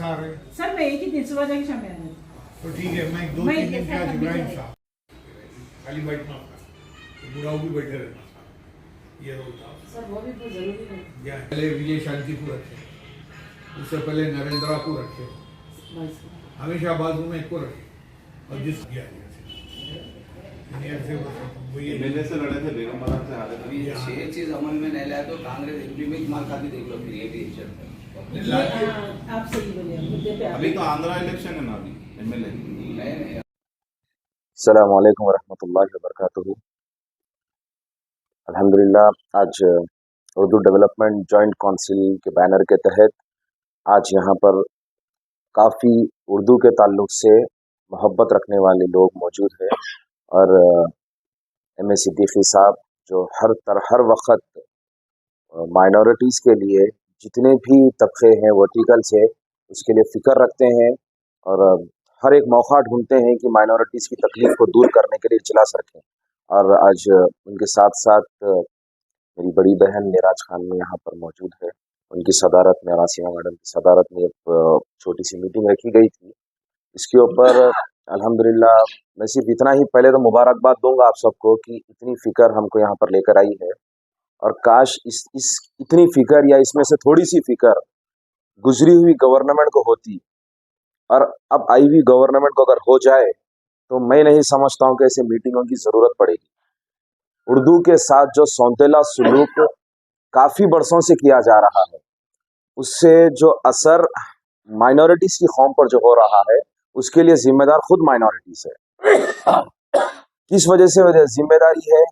आ रहे हैं? सर मैं एक ही दिन सुबह जाके शाम में आ रही हूँ। तो ठीक है, मैं 2-3 दिन के आज इब्राहिम साहब खाली बैठना होगा तो बुढ़ाऊ भी बैठे रहना साहब, ये रोल था सर वो भी तो जरूरी है। या पहले विजय शांतिपुर रखे, उससे पहले नरेंद्रापुर रखे, बस। हमेशा बाजू में एक को रखे और जिस किया से एमएलए से लड़े थे, बेगम बाजार से हारे थे। अभी ये 6 चीज अमल में नहीं लाया तो कांग्रेस एमपी में मार खाती देख लो, फिर ये भी एक शर्त है। आप सही बोले, मुद्दे पे अभी तो आंध्रा इलेक्शन है ना, अभी एमएलए नए अस्सलामु अलैकुम वरहमतुल्लाहि वबरकातुहू। अल्हम्दुलिल्लाह आज उर्दू डेवलपमेंट जॉइंट काउंसिल के बैनर के तहत आज यहाँ पर काफ़ी उर्दू के ताल्लुक से मोहब्बत रखने वाले लोग मौजूद हैं और एम.ए. सिद्दीकी साहब जो हर वक्त माइनॉरिटीज़ के लिए जितने भी तबके हैं वर्टिकल से उसके लिए फ़िक्र रखते हैं और हर एक मौका ढूंढते हैं कि माइनॉरिटीज़ की तकलीफ़ को दूर करने के लिए इजलास रखें। और आज उनके साथ साथ मेरी बड़ी बहन निराज खान में यहाँ पर मौजूद है। उनकी सदारत में, रासिया मैडम की सदारत में एक छोटी सी मीटिंग रखी गई थी। इसके ऊपर अल्हम्दुलिल्लाह मैं सिर्फ इतना ही पहले तो मुबारकबाद दूंगा आप सबको कि इतनी फ़िक्र हमको यहाँ पर लेकर आई है और काश इस इतनी फ़िक्र या इसमें से थोड़ी सी फ़िक्र गुजरी हुई गवर्नमेंट को होती और अब आई हुई गवर्नमेंट को अगर हो जाए तो मैं नहीं समझता हूँ कि ऐसे मीटिंगों की ज़रूरत पड़ेगी। उर्दू के साथ जो सौतेला सलूक काफ़ी बरसों से किया जा रहा है, उससे जो असर माइनॉरिटीज़ की कौम पर जो हो रहा है उसके लिए जिम्मेदार खुद माइनॉरिटीज़ है। किस वजह से जिम्मेदारी है?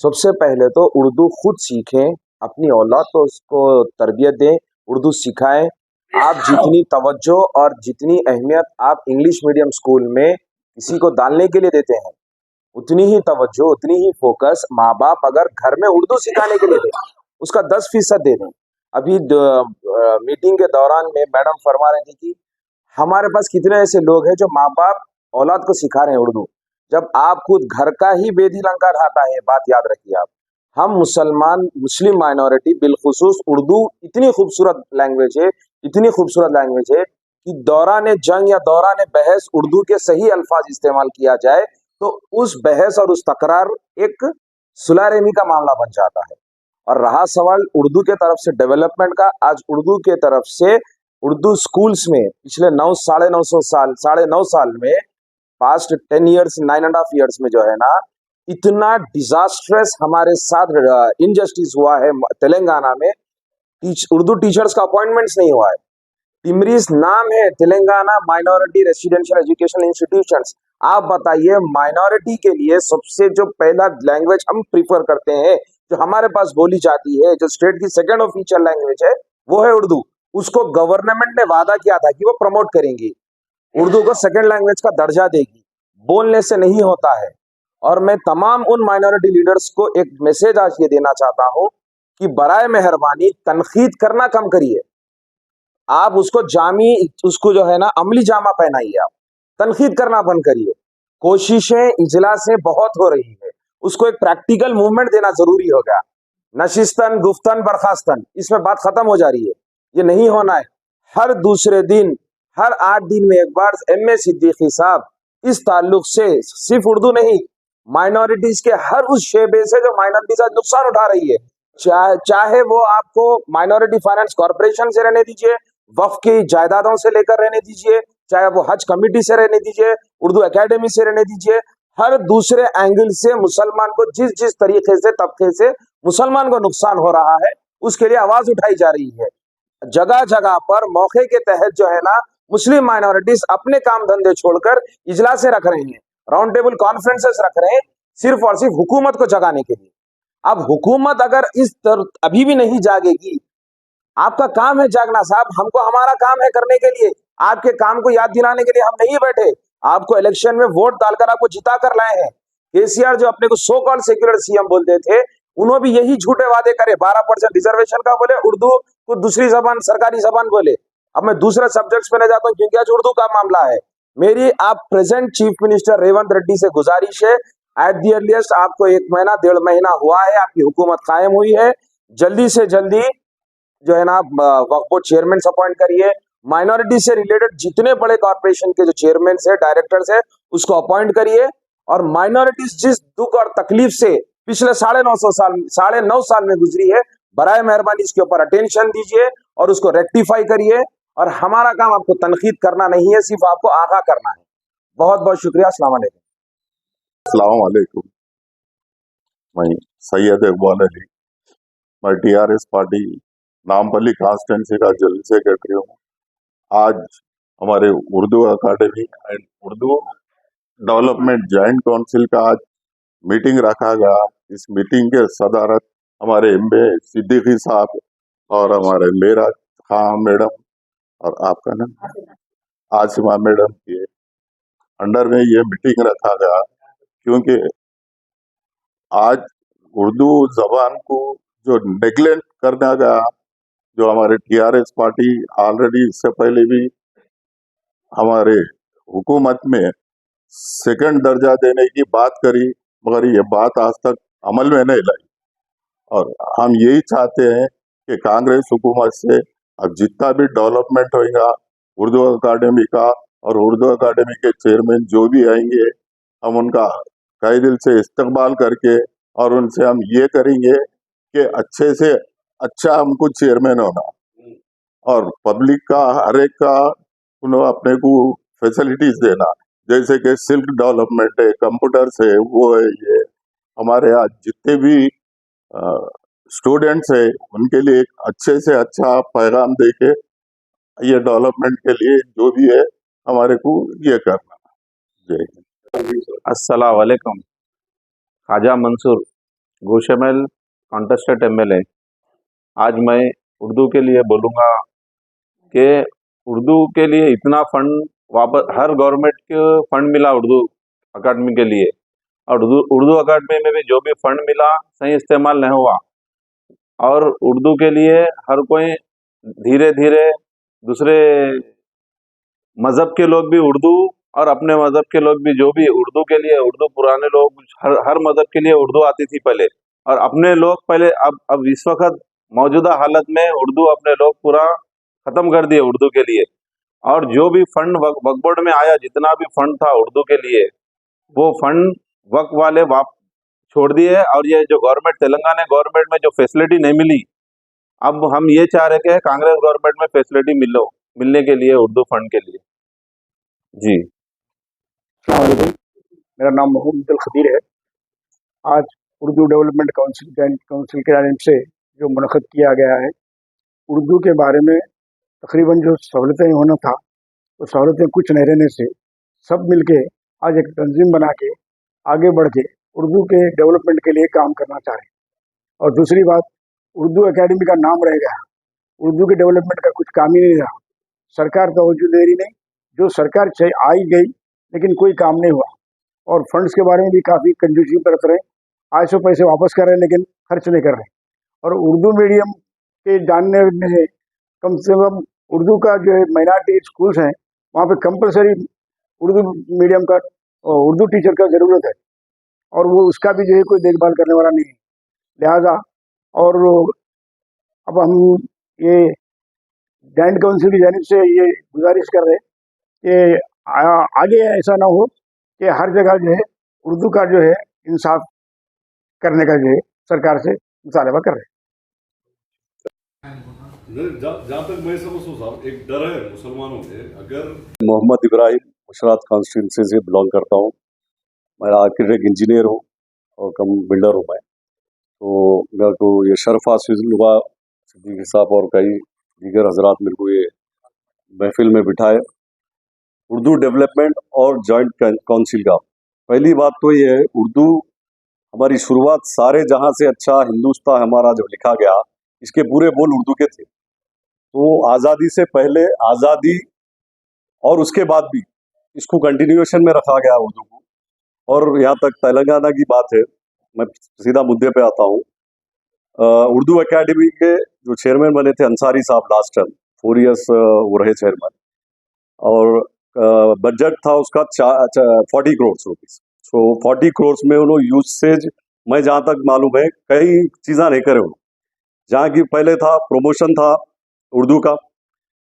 सबसे पहले तो उर्दू खुद सीखें, अपनी औलाद को उसको तरबियत दें, उर्दू सिखाएं। आप जितनी तवज्जो और जितनी अहमियत आप इंग्लिश मीडियम स्कूल में किसी को डालने के लिए देते हैं, उतनी ही तवज्जो, उतनी ही फोकस माँ बाप अगर घर में उर्दू सिखाने के लिए दें, उसका 10% दे दें। अभी मीटिंग के दौरान में मैडम फरमा रही थी कि हमारे पास कितने ऐसे लोग हैं जो माँ बाप औलाद को सिखा रहे हैं उर्दू, जब आप खुद घर का ही बेदी लंका ढाता है। बात याद रखिए आप, हम मुस्लिम माइनॉरिटी बिलखुसूस उर्दू इतनी खूबसूरत लैंग्वेज है, इतनी खूबसूरत लैंग्वेज है कि दौरान जंग या दौरान बहस उर्दू के सही अल्फाज इस्तेमाल किया जाए तो उस बहस और उस तकरार एक सुलारेमी का मामला बन जाता है। और रहा सवाल उर्दू के तरफ से डेवलपमेंट का, आज उर्दू के तरफ से उर्दू स्कूल्स में पिछले 9 साल में पास्ट 10 ईयर्स 9.5 ईयर्स में जो है ना, इतना डिजास्ट्रस हमारे साथ इनजस्टिस हुआ है तेलंगाना में। उर्दू टीचर्स का अपॉइंटमेंट्स नहीं हुआ है। टिमरीज नाम है Telangana minority residential education institutions. आप बताइए, माइनॉरिटी के लिए सबसे जो पहला लैंग्वेज हम प्रीफर करते हैं, जो हमारे पास बोली जाती है, जो स्टेट की सेकंड ऑफिशियल लैंग्वेज है, वो है उर्दू। उसको गवर्नमेंट ने वादा किया था कि वो प्रमोट करेंगी, उर्दू को सेकंड लैंग्वेज का दर्जा देगी। बोलने से नहीं होता है। और मैं तमाम उन माइनॉरिटी लीडर्स को एक मैसेज आज ये देना चाहता हूं कि बराए मेहरबानी तनकीद करना कम करिए। आप उसको जो है ना अमली जामा पहनाइए। आप तनकीद करना बंद करिए। कोशिशें इजलासें बहुत हो रही है, उसको एक प्रैक्टिकल मूवमेंट देना जरूरी होगा। नशिस्तन गुफ्तन बर्खास्तन, इसमें बात खत्म हो जा रही है। ये नहीं होना है। हर दूसरे दिन, हर 8 दिन में एक बार एम.ए. सिद्दीकी साहब इस ताल्लुक से सिर्फ उर्दू नहीं, माइनॉरिटीज के हर उस शेबे से जो माइनॉरिटीज आज नुकसान उठा रही है, चाहे वो आपको माइनॉरिटी फाइनेंस कॉर्पोरेशन से रहने दीजिए, वक्फ की जायदादों से लेकर रहने दीजिए, चाहे वो हज कमेटी से रहने दीजिए, उर्दू एकेडमी से रहने दीजिए, हर दूसरे एंगल से मुसलमान को जिस तरीके से तबके से मुसलमान को नुकसान हो रहा है, उसके लिए आवाज उठाई जा रही है। जगह जगह पर मौके के तहत जो है ना, मुस्लिम माइनॉरिटीज अपने काम धंधे छोड़कर इजलासें रख रहे हैं, राउंड टेबल कॉन्फ्रेंसेस रख रहे हैं, सिर्फ और सिर्फ हुकूमत को जगाने के लिए। अब हुकूमत अगर अभी भी नहीं जागेगी, आपका काम है जागना साहब, हमको हमारा काम है करने के लिए। आपके काम को याद दिलाने के लिए हम नहीं बैठे, आपको इलेक्शन में वोट डालकर आपको जिता कर लाए हैं। केसीआर जो अपने को सो कॉल्ड सेक्युलर सीएम बोलते थे, उन्होंने भी यही झूठे वादे करे, 12% रिजर्वेशन का बोले, उर्दू को दूसरी जबान सरकारी जबान बोले। अब मैं दूसरे सब्जेक्ट्स पे ले जाता हूँ क्योंकि आज उर्दू का मामला है। मेरी आप present chief minister Revanth Reddy से गुजारिश है, एट दी अर्लिएस्ट आपको 1 महीना 1.5 महीना हुआ है, आपकी हुकूमत कायम हुई है, जल्दी से जल्दी जो है ना वक्फ बोर्ड चेयरमैन अपॉइंट करिए, माइनॉरिटी से रिलेटेड जितने बड़े कॉर्पोरेशन के जो चेयरमैन है, डायरेक्टर्स है, उसको अपॉइंट करिए। और माइनॉरिटीज जिस दुख और तकलीफ से पिछले 9.5 साल में गुजरी है, बराए मेहरबानी इसके ऊपर अटेंशन दीजिए और उसको रेक्टिफाई करिए। और हमारा काम आपको तनकीद करना नहीं है, सिर्फ आपको आगाह करना है। बहुत बहुत शुक्रिया। अस्सलाम वालेकुम। अस्सलाम वालेकुम। मैं सैयद इकबाल अली, मैं टीआरएस पार्टी नामपल्ली कॉन्स्टिट्यूंसी का जनरल सेक्रेटरी हूँ। आज हमारे Urdu academy and Urdu development joint council का आज मीटिंग रखा गया। इस मीटिंग के सदारत हमारे एमए सिद्दीकी साहब और हमारे मेरा खान मैडम और आपका नाम आसिमा मैडम के अंडर में ये मीटिंग रखा गया, क्योंकि आज उर्दू जबान को जो नेग्लेक्ट करना गया, जो हमारे टीआरएस पार्टी ऑलरेडी इससे पहले भी हमारे हुकूमत में सेकंड दर्जा देने की बात करी, मगर ये बात आज तक अमल में नहीं लाई। और हम यही चाहते हैं कि कांग्रेस हुकूमत से अब जितना भी डेवलपमेंट होगा उर्दू अकादमी का और उर्दू अकादमी के चेयरमैन जो भी आएंगे, हम उनका कई दिल से इस्तकबाल करके और उनसे हम ये करेंगे कि अच्छे से अच्छा हमको चेयरमैन होना और पब्लिक का हर एक का उन्हें अपने को फैसिलिटीज देना, जैसे कि सिल्क डेवलपमेंट है, कंप्यूटर्स है, वो है। ये हमारे आज जितने भी स्टूडेंट्स है उनके लिए एक अच्छे से अच्छा पैगाम देके ये डेवलपमेंट के लिए जो भी है हमारे को ये करना। जय हिंद। अस्सलाम वालेकुम। Khwaja Mansoor Goshamahal contested MLA. आज मैं उर्दू के लिए बोलूँगा कि उर्दू के लिए इतना फंड वापस हर गवर्नमेंट को फंड मिला उर्दू अकादमी के लिए, और उर्दू अकादमी में भी जो भी फंड मिला सही इस्तेमाल नहीं हुआ। और उर्दू के लिए हर कोई धीरे धीरे दूसरे मज़हब के लोग भी उर्दू और अपने मज़हब के लोग भी जो भी उर्दू के लिए उर्दू पुराने लोग हर मज़हब के लिए उर्दू आती थी पहले, और अपने लोग पहले अब इस वक्त मौजूदा हालत में उर्दू अपने लोग पूरा ख़त्म कर दिए उर्दू के लिए। और जो भी फंड वक्फ बोर्ड में आया, जितना भी फंड था उर्दू के लिए, वो फंड वक्फ वाले छोड़ दिए। और ये जो गवर्नमेंट तेलंगाना गवर्नमेंट में जो फैसिलिटी नहीं मिली, अब हम ये चाह रहे कि कांग्रेस गवर्नमेंट में फैसिलिटी मिलने के लिए उर्दू फंड के लिए। जी अस्सलाम वालेकुम। मेरा नाम मोहम्मद अब्दुल खदीर है। आज Urdu development council joint council के जानिब से जो मुनक़्क़द किया गया है, उर्दू के बारे में तकरीबन जो सहूलतें होना था, तो सहूलतें कुछ नहीं रहने से सब मिलके आज एक तंजीम बना के आगे बढ़ के उर्दू के डेवलपमेंट के लिए काम करना चाह रहे हैं। और दूसरी बात, उर्दू एकेडमी का नाम रह गया, उर्दू के डेवलपमेंट का कुछ काम ही नहीं रहा। सरकार तवज्जो नहीं, जो सरकार आई गई लेकिन कोई काम नहीं हुआ। और फंड्स के बारे में भी काफ़ी कंजूसी करते रहे, 800 पैसे वापस कर रहे हैं लेकिन खर्च नहीं कर रहे। और उर्दू मीडियम के जानने में कम से कम उर्दू का जो है माइनॉरिटी स्कूल्स हैं, वहाँ पे कंपलसरी उर्दू मीडियम का उर्दू टीचर का ज़रूरत है, और वो उसका भी जो है कोई देखभाल करने वाला नहीं है। लिहाजा और अब हम ये जॉइंट काउंसिल की जानिब से ये गुजारिश कर रहे हैं कि आगे ऐसा ना हो कि हर जगह जो है उर्दू का जो है इंसाफ करने का जो है सरकार से मुतालबा कर रहे हैं। जहाँ तक मैं समझता हूँ साहब, एक डर है मुसलमानों में। अगर मोहम्मद इब्राहिम मुशरात कॉन्स्टिट्यूंसी से बिलोंग करता हूँ। मैं आर्किटेक्ट इंजीनियर हूँ और कम बिल्डर हूँ मैं। तो मेरे को ये शर्फ हासिल हुआ, सिद्दीकी साहब और कई दीगर हजरात मेरे को ये महफिल में बिठाए उर्दू डेवलपमेंट और जॉइंट काउंसिल का। पहली बात तो ये है, उर्दू हमारी शुरुआत सारे जहाँ से अच्छा हिंदुस्तान हमारा जब लिखा गया, इसके पूरे बोल उर्दू के थे। तो आज़ादी से पहले, आज़ादी और उसके बाद भी इसको कंटिन्यूएशन में रखा गया उर्दू को। और यहाँ तक तेलंगाना की बात है, मैं सीधा मुद्दे पे आता हूँ। उर्दू एकेडमी के जो चेयरमैन बने थे अंसारी साहब, लास्ट टाइम 4 इयर्स वो रहे चेयरमैन, और बजट था उसका 40 करोड़ रुपीज़। सो 40 करोड़ में उन्होंने यूसेज, मैं जहाँ तक मालूम है, कई चीज़ा नहीं करे उन्होंने। जहाँ की पहले था प्रमोशन था उर्दू का,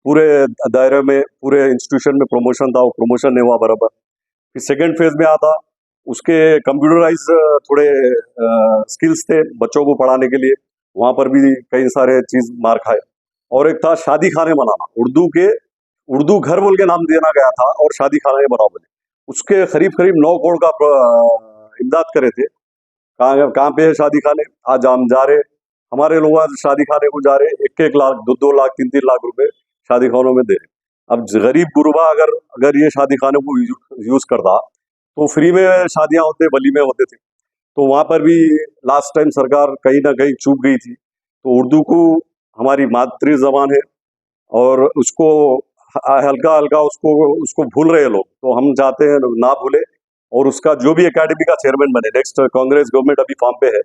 पूरे दायरे में पूरे इंस्टीट्यूशन में प्रमोशन था, वो प्रमोशन नहीं हुआ बराबर। फिर सेकेंड फेज में आता, उसके कंप्यूटराइज थोड़े स्किल्स थे बच्चों को पढ़ाने के लिए, वहाँ पर भी कई सारे चीज मार खाए। और एक था शादी खाने बनाना, उर्दू घर बोल के नाम देना गया था और शादी खाने बनाओ बोले, उसके करीब करीब 9 करोड़ का इमदाद करे थे। कहाँ कहाँ पे है शादी खाने? आज हम जा रहे, हमारे लोग आज शादी खाने को जा रहे, 1-1 लाख 2-2 लाख 3-3 लाख रुपए शादी खानों में दे रहे। अब गरीब गुरबा अगर ये शादी खाने को यूज करता तो फ्री में शादियां होते, वलीमे होते थे। तो वहां पर भी लास्ट टाइम सरकार कहीं ना कहीं चूक गई थी। तो उर्दू को हमारी मातृ जबान है और उसको हल्का हल्का उसको भूल रहे हैं लोग, तो हम चाहते हैं ना भूले। और उसका जो भी एकेडमी का चेयरमैन बने, नेक्स्ट कांग्रेस गवर्नमेंट अभी फॉर्म पे है,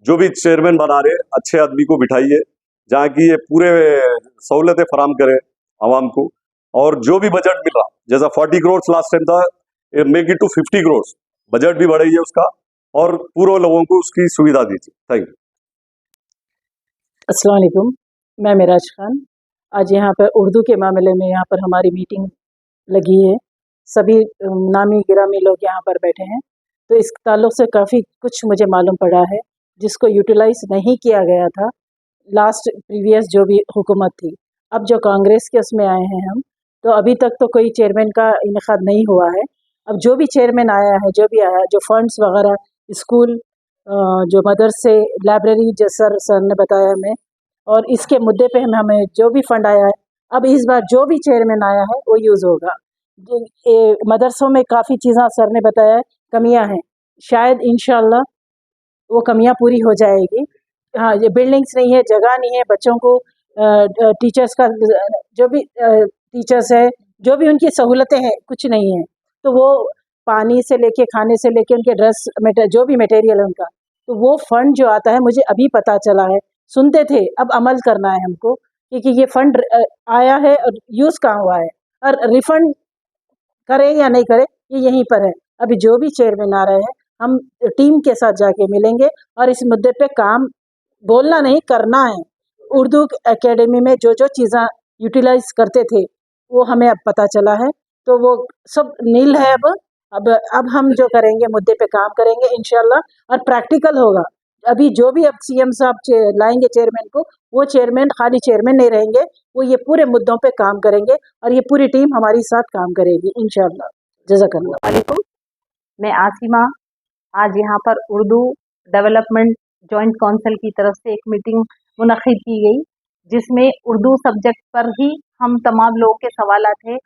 जो भी चेयरमैन बना रहे अच्छे आदमी को बिठाइए, जहाँ की ये पूरे सहूलतें फराम करे आवाम को। और जो भी बजट मिल रहा, जैसा 40 करोड़ लास्ट टाइम था, make it to 50 crore, budget भी बढ़ाइए उसका और पूरे लोगों को उसकी सुविधा दीजिए। Thank you. अस्सलाम वालेकुम, मैं मिराज खान। आज यहाँ पर उर्दू के मामले में यहाँ पर हमारी मीटिंग लगी है। सभी नामी गिरामी लोग यहाँ पर बैठे हैं। तो इस ताल्लुक़ से काफ़ी कुछ मुझे मालूम पड़ा है जिसको यूटिलाइज़ नहीं किया गया था लास्ट प्रीवियस जो भी हुकूमत थी। अब जो कांग्रेस के उसमें आए हैं हम, तो अभी तक तो कोई चेयरमैन का इनेखाद नहीं हुआ है। अब जो भी चेयरमैन आया है, जो भी आया, जो फंड्स वगैरह स्कूल, जो मदरसे, लाइब्रेरी, जैसा सर ने बताया हमें, और इसके मुद्दे पे हमें जो भी फंड आया है, अब इस बार जो भी चेयरमैन आया है वो यूज़ होगा। मदरसों में काफ़ी चीज़ें सर ने बताया कमियां हैं, शायद इंशाल्लाह वो कमियां पूरी हो जाएगी। हाँ, ये बिल्डिंग्स नहीं है, जगह नहीं है, बच्चों को टीचर्स का जो भी टीचर्स है, जो भी उनकी सहूलतें हैं, कुछ नहीं है। तो वो पानी से लेके, खाने से लेके, उनके ड्रेस जो भी मटेरियल है उनका, तो वो फंड जो आता है, मुझे अभी पता चला है, सुनते थे, अब अमल करना है हमको, क्योंकि ये फंड आया है और यूज़ कहाँ हुआ है, और रिफ़ंड करे या नहीं करे ये यहीं पर है। अभी जो भी चेयरमैन आ रहे हैं, हम टीम के साथ जाके मिलेंगे और इस मुद्दे पे काम, बोलना नहीं करना है। उर्दू एकेडमी में जो जो चीज़ें यूटिलाइज करते थे वो हमें अब पता चला है, तो वो सब नील है। अब हम जो करेंगे मुद्दे पे काम करेंगे इंशाल्लाह, और प्रैक्टिकल होगा। अभी जो भी अब सीएम साहब लाएंगे चेयरमैन को, वो चेयरमैन खाली चेयरमैन नहीं रहेंगे, वो ये पूरे मुद्दों पे काम करेंगे और ये पूरी टीम हमारी साथ काम करेगी इंशाल्लाह। जज़ाकल्लाह। वालेकुम, मैं आसिमा। आज यहाँ पर उर्दू डेवलपमेंट जॉइंट काउंसिल की तरफ से एक मीटिंग मुनक़िद की गई, जिसमें उर्दू सब्जेक्ट पर ही हम तमाम लोगों के सवालात थे।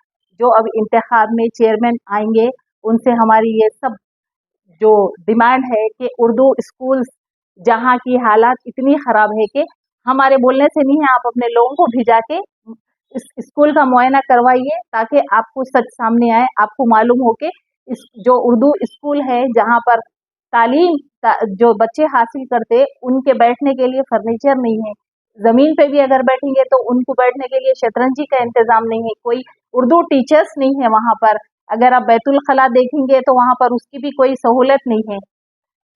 जो अब इंतखाब में चेयरमैन आएंगे, उनसे हमारी ये सब जो डिमांड है कि उर्दू स्कूल जहाँ की हालात इतनी ख़राब है कि हमारे बोलने से नहीं है, आप अपने लोगों को भिजा के इस स्कूल का मुआयना करवाइए, ताकि आपको सच सामने आए, आपको मालूम हो कि इस जो उर्दू स्कूल है जहाँ पर तालीम जो बच्चे हासिल करते, उनके बैठने के लिए फर्नीचर नहीं है, ज़मीन पे भी अगर बैठेंगे तो उनको बैठने के लिए शतरंजी का इंतज़ाम नहीं है, कोई उर्दू टीचर्स नहीं है वहाँ पर। अगर आप बैतुल खला देखेंगे तो वहाँ पर उसकी भी कोई सहूलत नहीं है।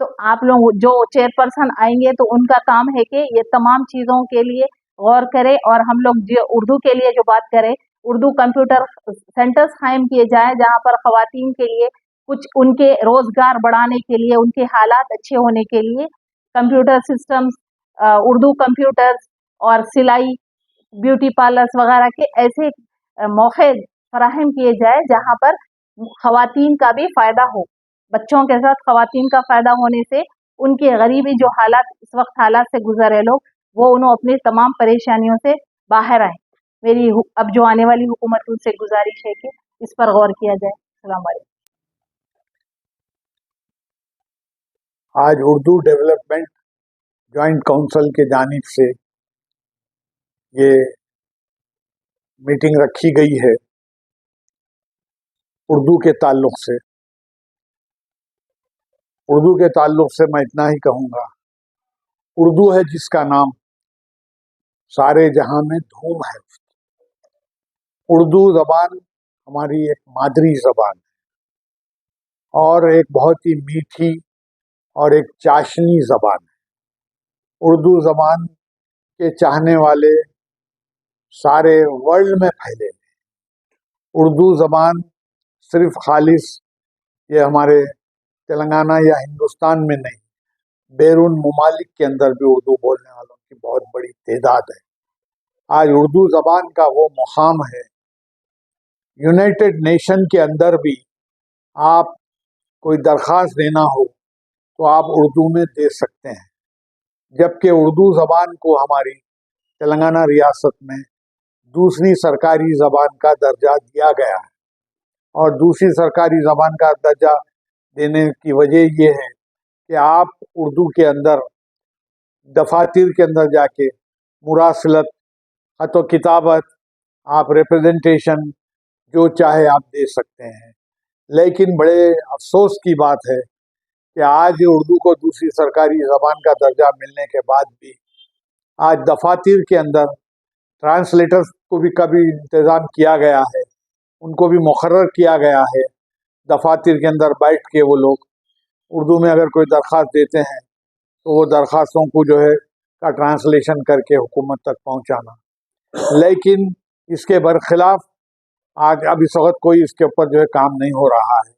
तो आप लोग जो चेयरपर्सन आएंगे तो उनका काम है कि ये तमाम चीज़ों के लिए गौर करें, और हम लोग जो उर्दू के लिए जो बात करें, उर्दू कंप्यूटर सेंटर्स कायम किए जाएँ, जहाँ पर ख़वातीन के लिए कुछ उनके रोज़गार बढ़ाने के लिए, उनके हालात अच्छे होने के लिए कंप्यूटर सिस्टम्स, उर्दू कंप्यूटर्स और सिलाई, ब्यूटी पार्लर्स वगैरह के ऐसे मौके फराहम किए जाए जहाँ पर ख़वातीन का भी फ़ायदा हो। बच्चों के साथ ख़वातीन का फ़ायदा होने से उनकी गरीबी जो हालात इस वक्त हालात से गुजर रहे लोग, वो उन्हें अपनी तमाम परेशानियों से बाहर आए। मेरी अब जो आने वाली हुकूमत उनसे गुजारिश है कि इस पर गौर किया जाए। अस्सलाम वालेकुम। आज उर्दू डेवलपमेंट जॉइंट काउंसिल के जानिब से ये मीटिंग रखी गई है उर्दू के ताल्लुक़ से। उर्दू के ताल्लुक़ से मैं इतना ही कहूँगा, उर्दू है जिसका नाम सारे जहां में धूम है। उर्दू ज़बान हमारी एक मादरी ज़बान है और एक बहुत ही मीठी और एक चाशनी ज़बान है। उर्दू ज़बान के चाहने वाले सारे वर्ल्ड में फैले। उर्दू ज़बान सिर्फ खालिस ये हमारे तेलंगाना या हिंदुस्तान में नहीं, बैरून ममालिक के अंदर भी उर्दू बोलने वालों की बहुत बड़ी तादाद है। आज उर्दू ज़बान का वो मुकाम है, यूनाइटेड नेशन के अंदर भी आप कोई दरख्वास्त देना हो तो आप उर्दू में दे सकते हैं, जबकि उर्दू ज़बान को हमारी तेलंगाना रियासत में दूसरी सरकारी ज़बान का दर्जा दिया गया है। और दूसरी सरकारी ज़बान का दर्जा देने की वजह ये है कि आप उर्दू के अंदर दफातर के अंदर जाके मुरासलत, खत किताबत, आप रिप्रेजेंटेशन जो चाहे आप दे सकते हैं। लेकिन बड़े अफसोस की बात है कि आज उर्दू को दूसरी सरकारी ज़बान का दर्जा मिलने के बाद भी आज दफातर के अंदर ट्रांसलेटर्स को भी कभी इंतज़ाम किया गया है, उनको भी मुकर्रर किया गया है। दफातर के अंदर बैठ के वो लोग उर्दू में अगर कोई दरख्वास्त देते हैं तो वो दरख्वास्तों को जो है का ट्रांसलेशन करके हुकूमत तक पहुंचाना। लेकिन इसके बरखिलाफ आज अब इस वक्त कोई इसके ऊपर जो है काम नहीं हो रहा है।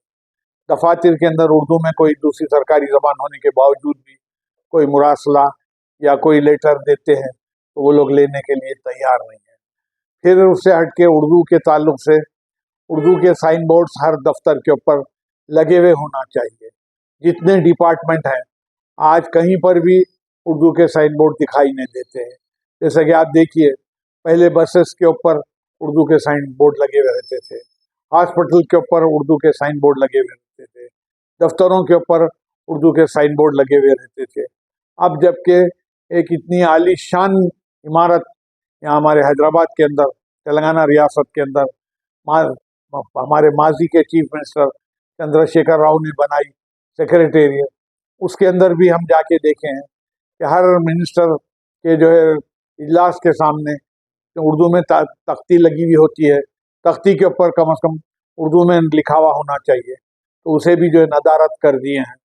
दफातर के अंदर उर्दू में कोई दूसरी सरकारी ज़बान होने के बावजूद भी कोई मुरासला या कोई लेटर देते हैं तो वो लोग लेने के लिए तैयार नहीं है। फिर उससे हट के उर्दू के ताल्लुक से उर्दू के साइन बोर्ड्स हर दफ्तर के ऊपर लगे हुए होना चाहिए। जितने डिपार्टमेंट हैं आज कहीं पर भी उर्दू के साइन बोर्ड दिखाई नहीं देते हैं। जैसे कि आप देखिए, पहले बसेस के ऊपर उर्दू के साइन बोर्ड लगे हुए रहते थे, हॉस्पिटल के ऊपर उर्दू के साइन बोर्ड लगे हुए रहते थे, दफ्तरों के ऊपर उर्दू के साइन बोर्ड लगे हुए रहते थे। अब जबकि एक इतनी आलीशान इमारत यहाँ हमारे हैदराबाद के अंदर, तेलंगाना रियासत के अंदर हमारे माजी के चीफ मिनिस्टर चंद्रशेखर राव ने बनाई सेक्रेटेरिएट, उसके अंदर भी हम जाके देखे हैं कि हर मिनिस्टर के जो है इजलास के सामने उर्दू में तख्ती लगी हुई होती है, तख्ती के ऊपर कम से कम उर्दू में लिखा हुआ होना चाहिए, तो उसे भी जो है नदारद कर दिए हैं।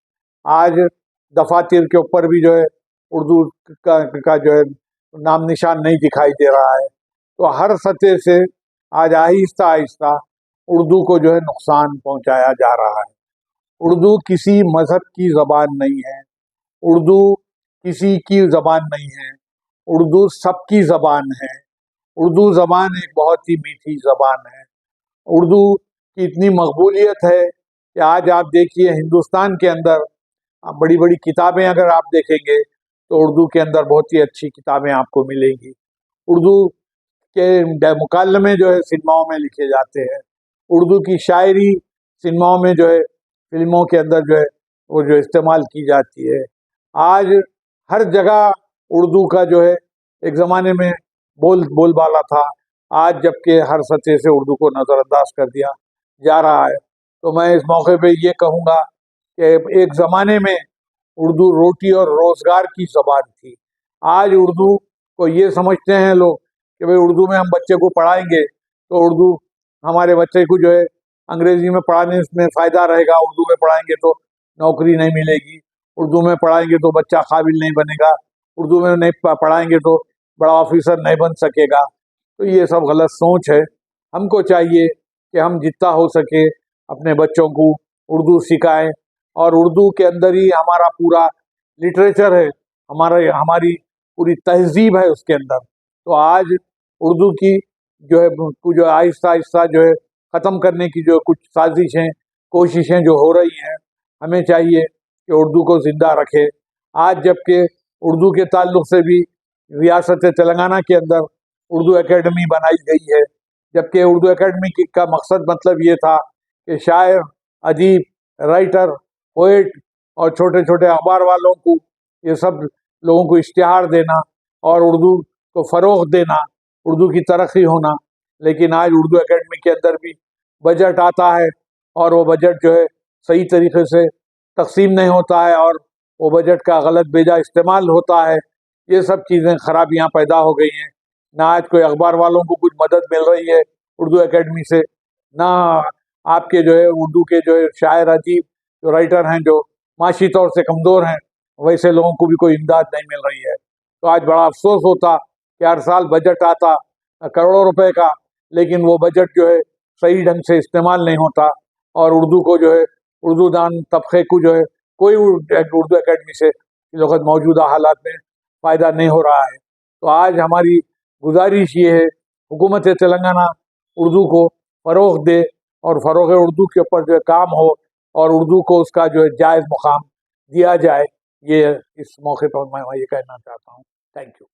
आज दफातर के ऊपर भी जो है उर्दू का जो है नाम निशान नहीं दिखाई दे रहा है। तो हर सतह से आज आहिस्ता आहिस्ता उर्दू को जो है नुकसान पहुंचाया जा रहा है। उर्दू किसी मज़हब की ज़बान नहीं है, उर्दू किसी की ज़बान नहीं है, उर्दू सबकी ज़बान है। उर्दू ज़बान एक बहुत ही मीठी ज़बान है। उर्दू की इतनी मकबूलियत है कि आज आप देखिए हिंदुस्तान के अंदर बड़ी बड़ी किताबें अगर आप देखेंगे तो उर्दू के अंदर बहुत ही अच्छी किताबें आपको मिलेंगी। उर्दू के मुकालमे जो है सिनेमाओं में लिखे जाते हैं, उर्दू की शायरी सिनेमाओं में जो है फिल्मों के अंदर जो है वो जो इस्तेमाल की जाती है। आज हर जगह उर्दू का जो है एक ज़माने में बोलबाला था, आज जबकि हर सतह से उर्दू को नज़रअंदाज कर दिया जा रहा है। तो मैं इस मौके पे ये कहूँगा कि एक ज़माने में उर्दू रोटी और रोज़गार की ज़बान थी। आज उर्दू को ये समझते हैं लोग कि भाई उर्दू में हम बच्चे को पढ़ाएंगे तो उर्दू हमारे बच्चे को जो है अंग्रेज़ी में पढ़ाने में फ़ायदा रहेगा, उर्दू में पढ़ाएंगे तो नौकरी नहीं मिलेगी, उर्दू में पढ़ाएंगे तो बच्चा काबिल नहीं बनेगा, उर्दू में नहीं पढ़ाएंगे तो बड़ा ऑफिसर नहीं बन सकेगा। तो ये सब गलत सोच है। हमको चाहिए कि हम जितना हो सके अपने बच्चों को उर्दू सिखाएं, और उर्दू के अंदर ही हमारा पूरा लिटरेचर है, हमारी पूरी तहजीब है उसके अंदर। तो आज उर्दू की जो आहिस्ता आहिस्ता जो है ख़त्म करने की जो कुछ साजिशें, कोशिशें जो हो रही हैं, हमें चाहिए कि उर्दू को ज़िंदा रखें। आज जबकि उर्दू के ताल्लुक़ से भी रियासत तेलंगाना के अंदर उर्दू एकेडमी बनाई गई है, जबकि उर्दू एकेडमी का मकसद मतलब ये था कि शायर, अदीब, राइटर, पोएट और छोटे छोटे अखबार वालों को, ये सब लोगों को इश्तिहार देना और उर्दू को फ़रोग़ देना, उर्दू की तरक्की होना। लेकिन आज उर्दू एकेडमी के अंदर भी बजट आता है और वो बजट जो है सही तरीके से तकसीम नहीं होता है और वो बजट का गलत बेजा इस्तेमाल होता है। ये सब चीज़ें खराबियाँ पैदा हो गई हैं। ना आज कोई अखबार वालों को कुछ मदद मिल रही है उर्दू एकेडमी से, ना आपके जो है उर्दू के जो है शायर, अदीब, जो राइटर हैं, जो माशी तौर से कमज़ोर हैं, वैसे लोगों को भी कोई इमदाद नहीं मिल रही है। तो आज बड़ा अफसोस होता कि हर साल बजट आता करोड़ों रुपए का, लेकिन वो बजट जो है सही ढंग से इस्तेमाल नहीं होता और उर्दू को जो है, उर्दू दान तबके को जो है कोई उर्दू एकेडमी से इस वक्त मौजूदा हालात में फ़ायदा नहीं हो रहा है। तो आज हमारी गुजारिश ये है, हुकूमत तेलंगाना उर्दू को फ़रोग़ दे और फ़रोग़ उर्दू के ऊपर जो है काम हो और उर्दू को उसका जो है जायज़ मुकाम दिया जाए। ये इस मौके पर मैं ये कहना चाहता हूँ। Thank you.